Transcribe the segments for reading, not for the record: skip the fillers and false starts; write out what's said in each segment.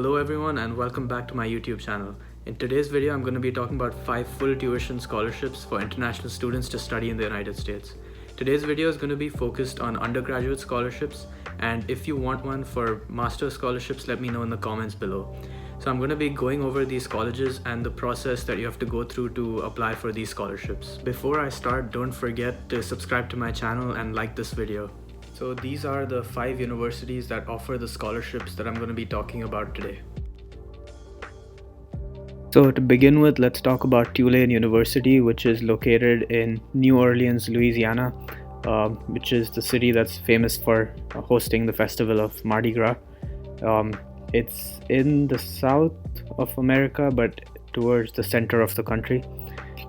Hello everyone and welcome back to my YouTube channel. In today's video I'm going to be talking about 5 full tuition scholarships for international students to study in the United States. Today's video is going to be focused on undergraduate scholarships, and if you want one for master's scholarships, let me know in the comments below. So I'm going to be going over these colleges and the process that you have to go through to apply for these scholarships. Before I start, don't forget to subscribe to my channel and like this video. So these are the 5 universities that offer the scholarships that I'm going to be talking about today. So to begin with, let's talk about Tulane University, which is located in New Orleans, Louisiana, which is the city that's famous for hosting the festival of Mardi Gras. It's in the south of America, but towards the center of the country.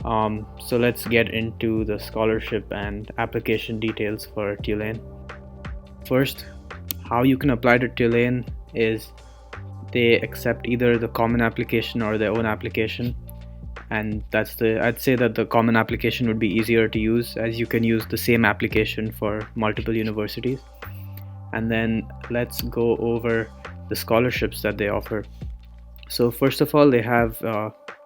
So let's get into the scholarship and application details for Tulane. First, how you can apply to Tulane is they accept either the common application or their own application, and I'd say that the common application would be easier to use, as you can use the same application for multiple universities. And then let's go over the scholarships that they offer. So first of all, they have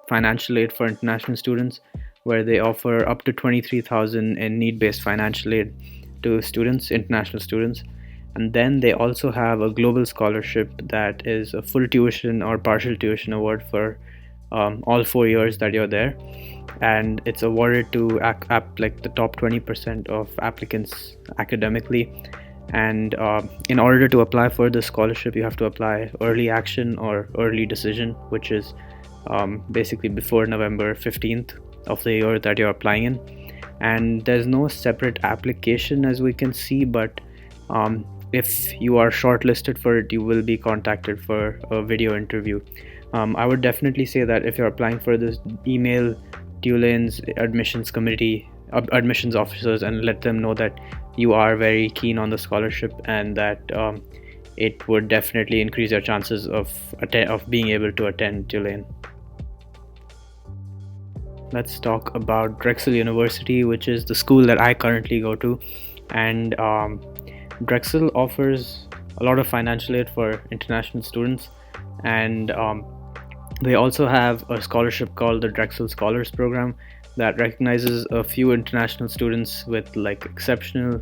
financial aid for international students, where they offer up to $23,000 in need-based financial aid to students, international students. And then they also have a global scholarship that is a full tuition or partial tuition award for all 4 years that you're there, and it's awarded to like the top 20% of applicants academically. And in order to apply for the scholarship, you have to apply early action or early decision, which is basically before November 15th of the year that you're applying in. And there's no separate application, as we can see, but if you are shortlisted for it, you will be contacted for a video interview. I would definitely say that if you're applying for this, email Tulane's admissions committee, admissions officers, and let them know that you are very keen on the scholarship and that it would definitely increase your chances of being able to attend Tulane. Let's talk about Drexel University, which is the school that I currently go to. And Drexel offers a lot of financial aid for international students, and they also have a scholarship called the Drexel Scholars Program that recognizes a few international students with like exceptional,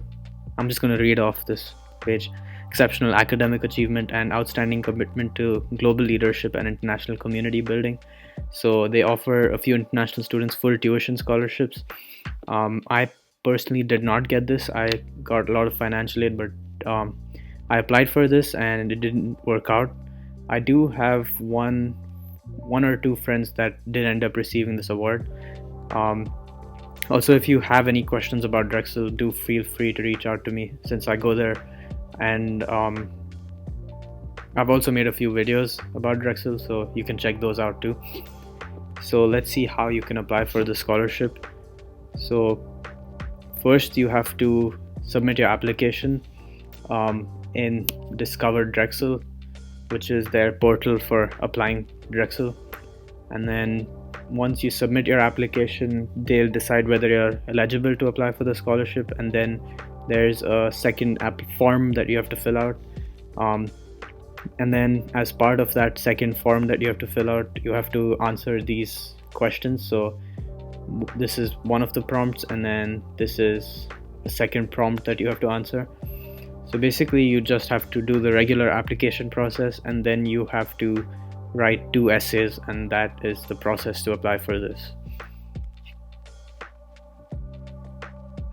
I'm just going to read off this page, exceptional academic achievement and outstanding commitment to global leadership and international community building. So they offer a few international students full tuition scholarships. I personally did not get this. I got a lot of financial aid, but I applied for this and it didn't work out. I do have one or two friends that did end up receiving this award. Also, if you have any questions about Drexel, do feel free to reach out to me, since I go there. And I've also made a few videos about Drexel, so you can check those out too. So let's see how you can apply for the scholarship. So first, you have to submit your application in Discover Drexel, which is their portal for applying Drexel. And then once you submit your application, they'll decide whether you're eligible to apply for the scholarship, and then there's a second form that you have to fill out. And then as part of that second form that you have to fill out, you have to answer these questions. So this is one of the prompts, and then this is the second prompt that you have to answer. So basically you just have to do the regular application process, and then you have to write 2 essays, and that is the process to apply for this.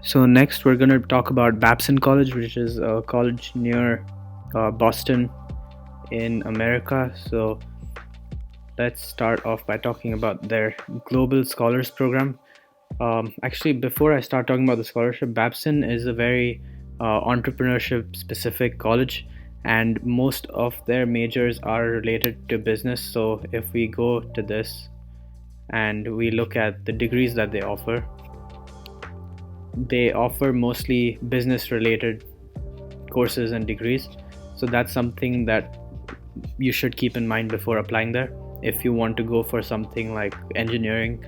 So next we're going to talk about Babson College, which is a college near Boston in America. So let's start off by talking about their Global Scholars Program. Actually, before I start talking about the scholarship, Babson is a very entrepreneurship specific college, and most of their majors are related to business. So if we go to this and we look at the degrees that they offer mostly business related courses and degrees. So that's something that you should keep in mind before applying there. If you want to go for something like engineering,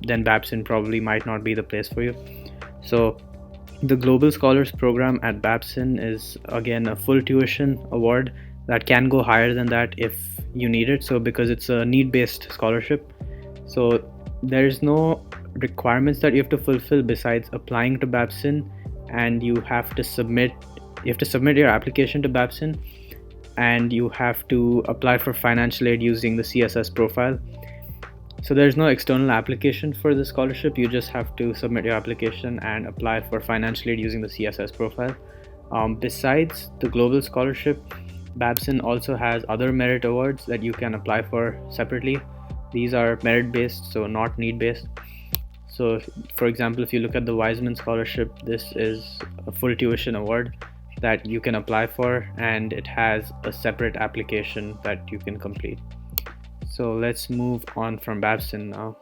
then Babson probably might not be the place for you. So the Global Scholars Program at Babson is again a full tuition award that can go higher than that if you need it. So because it's a need-based scholarship, so there's no requirements that you have to fulfill besides applying to Babson, and you have to submit your application to Babson, and you have to apply for financial aid using the CSS profile. So there's no external application for the scholarship. You just have to submit your application and apply for financial aid using the CSS profile. Besides the global scholarship, Babson also has other merit awards that you can apply for separately. These are merit based, so not need based. So for example, if you look at the Wiseman scholarship, this is a full tuition award that you can apply for, and it has a separate application that you can complete. So let's move on from Babson now.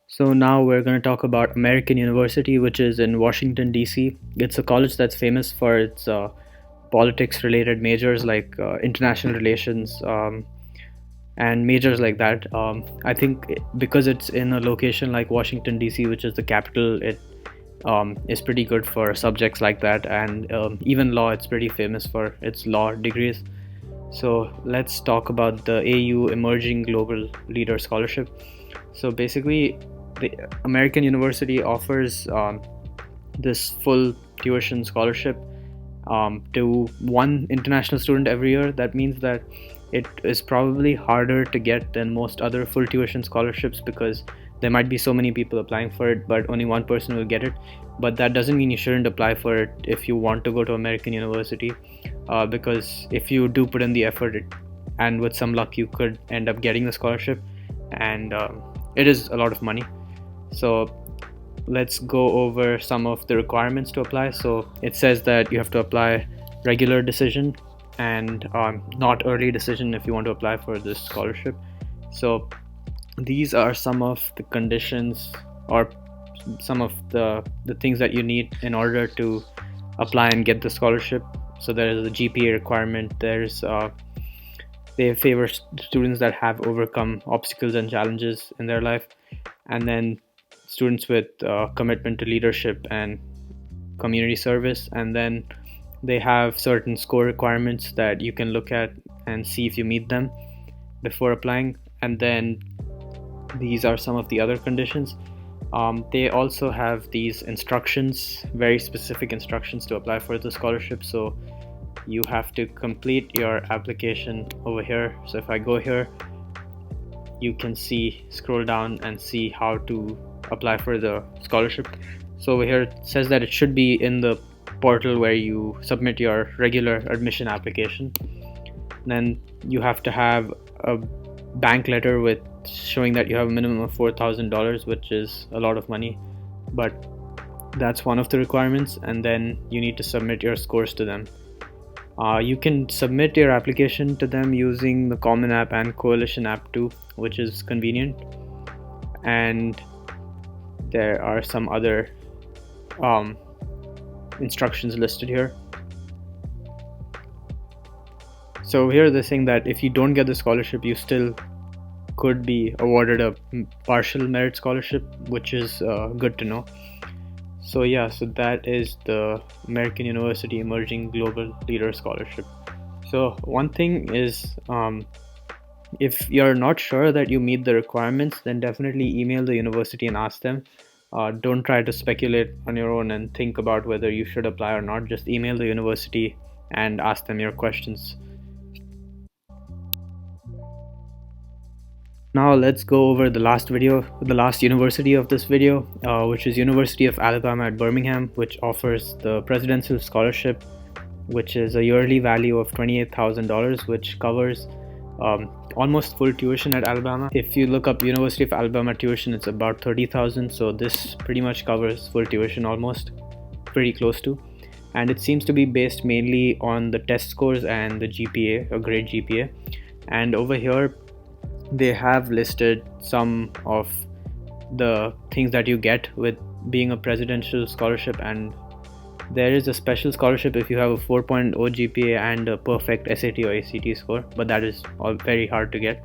So now we're going to talk about American University, which is in Washington, D.C. It's a college that's famous for its politics-related majors like international relations and majors like that. I think because it's in a location like Washington, D.C., which is the capital, it is pretty good for subjects like that. And even law, it's pretty famous for its law degrees. So let's talk about the AU Emerging Global Leader Scholarship. So basically, the American University offers this full tuition scholarship to one international student every year. That means that it is probably harder to get than most other full tuition scholarships because there might be so many people applying for it, but only one person will get it. But that doesn't mean you shouldn't apply for it if you want to go to American University, because if you do put in the effort, and with some luck, you could end up getting the scholarship, and it is a lot of money. So let's go over some of the requirements to apply. So it says that you have to apply regular decision and not early decision if you want to apply for this scholarship. So these are some of the conditions or some of the things that you need in order to apply and get the scholarship. So there is a GPA requirement. There's they favor students that have overcome obstacles and challenges in their life, and then students with commitment to leadership and community service. And then they have certain score requirements that you can look at and see if you meet them before applying. And then these are some of the other conditions. They also have these instructions, very specific instructions to apply for the scholarship. So you have to complete your application over here. So if I go here, you can scroll down and see how to apply for the scholarship. So over here it says that it should be in the portal where you submit your regular admission application. Then you have to have a bank letter with showing that you have a minimum of $4,000, which is a lot of money, but that's one of the requirements. And then you need to submit your scores to them. You can submit your application to them using the Common App and Coalition App too, which is convenient. And there are some other instructions listed here. So here they're saying that if you don't get the scholarship, you still could be awarded a partial merit scholarship, which is good to know. So yeah, so that is the American University Emerging Global Leader Scholarship. So one thing is, if you're not sure that you meet the requirements, then definitely email the university and ask them. Don't try to speculate on your own and think about whether you should apply or not. Just email the university and ask them your questions. Now let's go over the last university of this video, which is University of Alabama at Birmingham, which offers the Presidential Scholarship, which is a yearly value of $28,000, which covers almost full tuition at Alabama. If you look up University of Alabama tuition, it's about $30,000, so this pretty much covers full tuition, almost, pretty close to. And it seems to be based mainly on the test scores and the GPA, a grade GPA. And over here they have listed some of the things that you get with being a presidential scholarship, and there is a special scholarship if you have a 4.0 GPA and a perfect SAT or ACT score, but that is all very hard to get.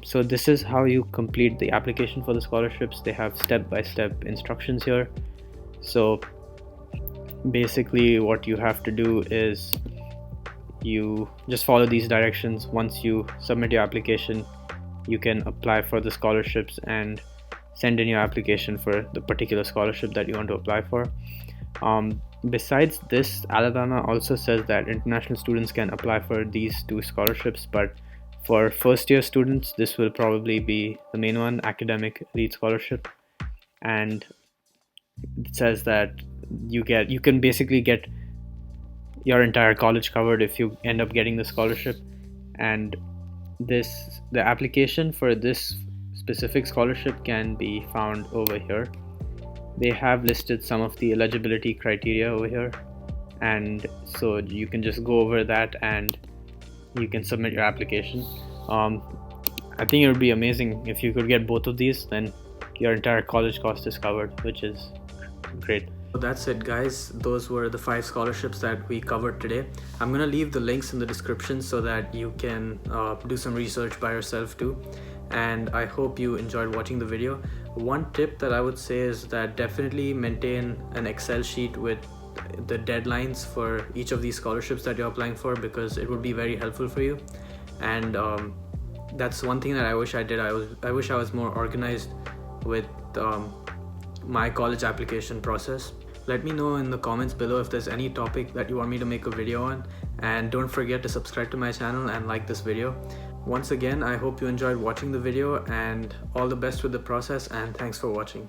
So this is how you complete the application for the scholarships. They have step-by-step instructions here. So basically what you have to do is you just follow these directions. Once you submit your application, you can apply for the scholarships and send in your application for the particular scholarship that you want to apply for. Besides this, Alabama also says that international students can apply for these two scholarships, but for first year students, this will probably be the main one, academic elite scholarship. And it says that you can basically get your entire college covered if you end up getting the scholarship. And the application for this specific scholarship can be found over here. They have listed some of the eligibility criteria over here, and so you can just go over that and you can submit your application. I think it would be amazing if you could get both of these, then your entire college cost is covered, which is great. So that's it, guys. Those were the 5 scholarships that we covered today. I'm gonna leave the links in the description so that you can do some research by yourself too. And I hope you enjoyed watching the video. One tip that I would say is that definitely maintain an Excel sheet with the deadlines for each of these scholarships that you're applying for, because it would be very helpful for you. And that's one thing that I wish I did. I wish I was more organized with my college application process. Let me know in the comments below if there's any topic that you want me to make a video on, and don't forget to subscribe to my channel and like this video. Once again, I hope you enjoyed watching the video, and all the best with the process, and thanks for watching.